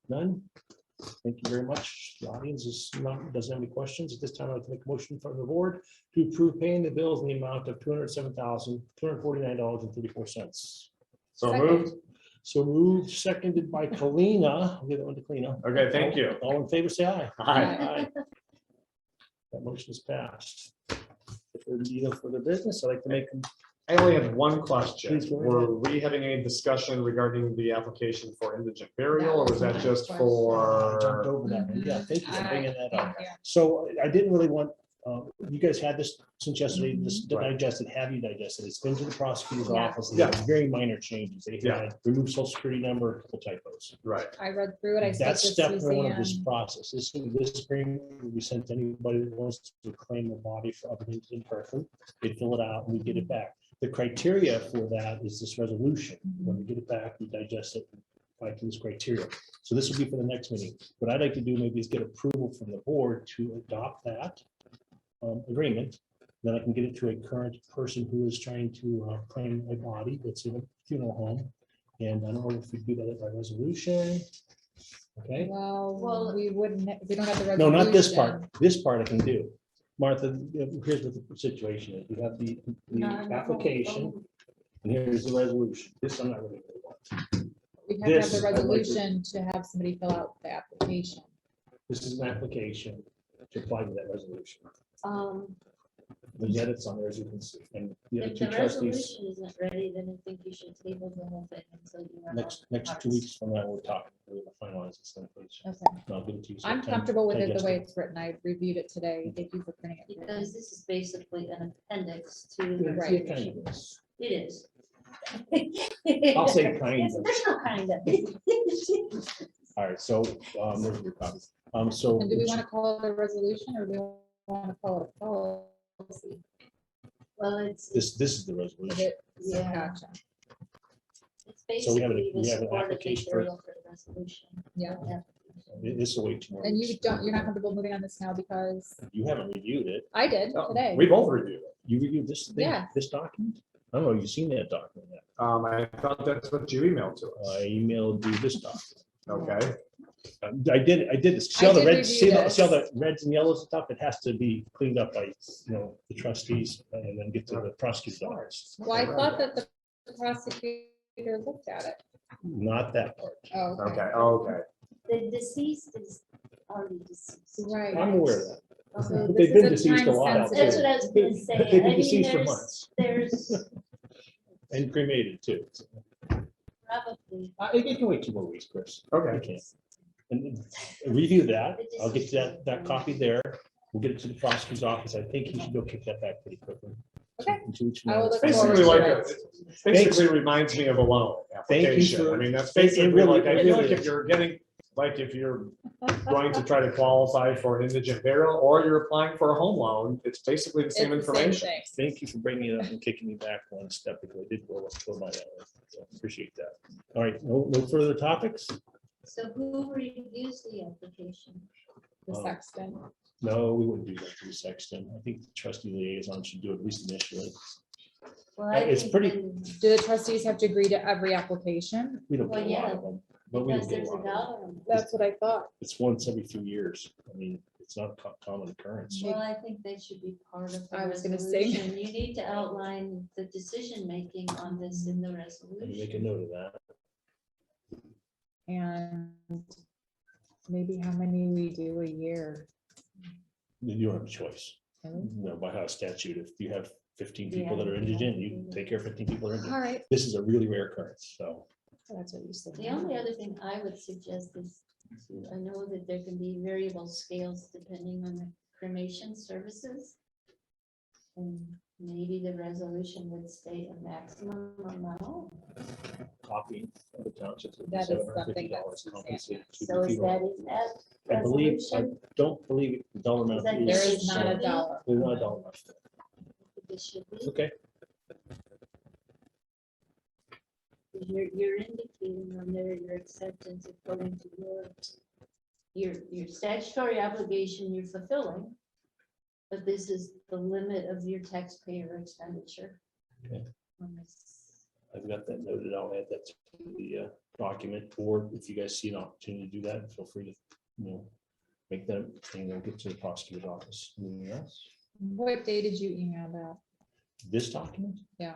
None? Thank you very much. The audience doesn't have any questions. At this time, I'd like to make a motion from the board to approve paying the bills in the amount of $207,249.34. So Second. moved. So moved, seconded by Kalina. I'll give that one to Kalina. Okay, thank you. All in favor, say aye. Hi. Aye. That motion is passed. If there's no further business, I'd like to make I only have one question. Please go ahead. Were we having any discussion regarding the application for indigent burial, or was that just jumped for? over that one. Yeah, thank you for bringing that up. Thank you. So I didn't really want, you guys had this since yesterday, this Right. digested, have you digested? It's been to the prosecutor's Yeah. office. Yeah. Very minor changes. They Yeah. had removed social security number, a couple typos. Right. I read through it. I spoke That's with step one of this Suzanne. process. This agreement will be sent to anybody that wants to claim the body for other things in person. They fill it out and we get it back. The criteria for that is this resolution. When we get it back, we digest it, find this criteria. So this will be for the next meeting. What I'd like to do maybe is get approval from the board to adopt that agreement. Then I can get it to a current person who is trying to claim a body that's in a funeral home. And I don't know if we do that by resolution. Okay, Well, we wouldn't, we don't have the no, resolution. not this part. This part I can do. Martha, here's what the situation is. You have the application, and here's the resolution. This I'm not really. We have to have This, the I'd like to- resolution to have somebody fill out the application. This is an application to apply to that resolution. Um, The edits on there, as you can see, and the other If two the trustees, resolution isn't ready, then I think you should table the whole thing until you. have all next the 2 parts. weeks from now, we're talking, we're gonna finalize this thing, please. Okay. And I'll give it to you. so I'm time- comfortable with it the digest way it's written. I reviewed it today. Thank you for printing it. for me. Because this is basically an appendix to the Yeah, Right. kind resolution. of is. It is. I'll say kind It's- of. There's no kind of. All right, so, there's your copies. So. And do we want to call it a resolution or do we want to call it a policy? Well, it's, This is the Is resolution. it- yeah, Gotcha. it's So we have basically the we have an supportive application for- material for the resolution. Yeah. This will wait tomorrow. And you're not comfortable moving on this now because You haven't reviewed it. I did today. We both reviewed it. You reviewed this thing, Yeah. this document? I don't know, you've seen that document yet. I thought that's what you emailed to us. I emailed you this document. Okay. I did this. See all the did reds, see review all the this. reds and yellows and stuff? It has to be cleaned up by, the trustees and then get to the prosecutor's office. Well, I thought that the prosecutor looked at it. Not that part. Oh, okay. Okay, okay. The deceased is already deceased. Right. I'm aware of that. So But this they've been is a deceased a while. time-sensitive- That's what I was gonna say. They've I been mean, deceased for there's- months There's and cremated too. probably. It can wait 2 more weeks, Chris. Okay. I can't. And review that. I'll get that copy there. We'll get it to the prosecutor's office. I think he should go kick that back pretty quickly. Okay. In 2 weeks from I now, will it's look fine. forward Basically to like, it. basically reminds me of a loan Thank you application. for- I mean, that's it basically really- like, I it feel really like if is. you're getting, like if you're going to try to qualify for indigent burial or you're applying for a home loan, it's basically the same It's the same information. thing. Thank you for bringing it up and kicking me back one step because I did go by that way. So appreciate that. All right, no further topics? So who reviews the application? The sexton. No, we wouldn't do that to the sexton. I think the trustee liaison should do it at least initially. Well, I It's think pretty- then- Do the trustees have to agree to every application? We don't Well, get a lot yeah, of them, but we Because don't get a there's a lot of them. dollar. amount. That's what I thought. It's once every few years. I mean, it's not a common occurrence. Well, I think they should be part of the I was gonna say- resolution. You need to outline the decision-making on this in the Let me resolution. make a note of that. And maybe how many we do a year. You don't have a choice. Okay. No, by how statute, if you have 15 people that are indigent, you take care of 15 people that are All indigent. right. This is a really rare occurrence, so. That's what you said. The only other thing I would suggest is, I know that there can be variable scales depending on the cremation services. And maybe the resolution would state a maximum amount. Copy of the township. That is something that's compensated to So the is people. that in that I believe, I resolution? don't believe the dollar amount. Is that There is- is not a dollar. There's not a dollar amount. It should be. Okay, You're indicating on there your acceptance according to your statutory obligation you're fulfilling. But this is the limit of your taxpayer expenditure. Okay. On this. I've got that noted. I'll add that to the document, or if you guys see an opportunity to do that, feel free to, make that, get to the prosecutor's office. Anything else? What day did you email that? This document? Yeah.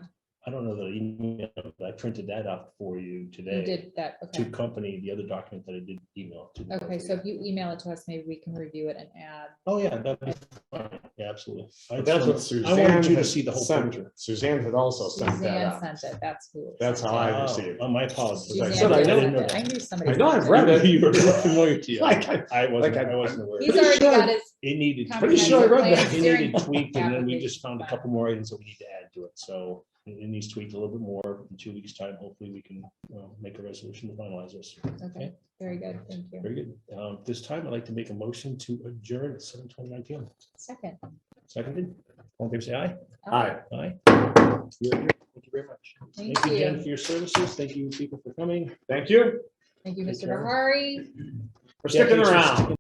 I don't know that I emailed, but I printed that out for you today. You did that, To okay. accompany the other document that I did email to. the Okay, so if you email it to us, maybe we can review it and add. Oh, yeah, that'd be fine. Yeah, absolutely. But that's what I Suzanne. wanted you to had see the whole sent. picture. Suzanne had also sent that Suzanne out. sent it, that's who. That's how I Oh, received. oh, my apologies. Suzanne said, I did know send that. it. I knew somebody. I know, sent I've it. read it. You were familiar to you. Like, I wasn't, like I- I wasn't aware. He's already got his. It needed. Pretty sure I read that. It needed tweaked, and then we application just found a file. couple more items that we need to add to it, so it needs tweaked a little bit more. In 2 weeks' time, hopefully we can make a resolution to finalize this. Okay, very good, thank you. Very good. This time, I'd like to make a motion to adjourn at 7:29 PM. Second. Seconded. All in favor, say aye. Hi. Aye. Thank you very much. Thank Thank you, Jen, you. for your services. Thank you, people, for coming. Thank you. Thank you, Take Mr. care. Bahari. We're Yeah, sticking thanks for around. sticking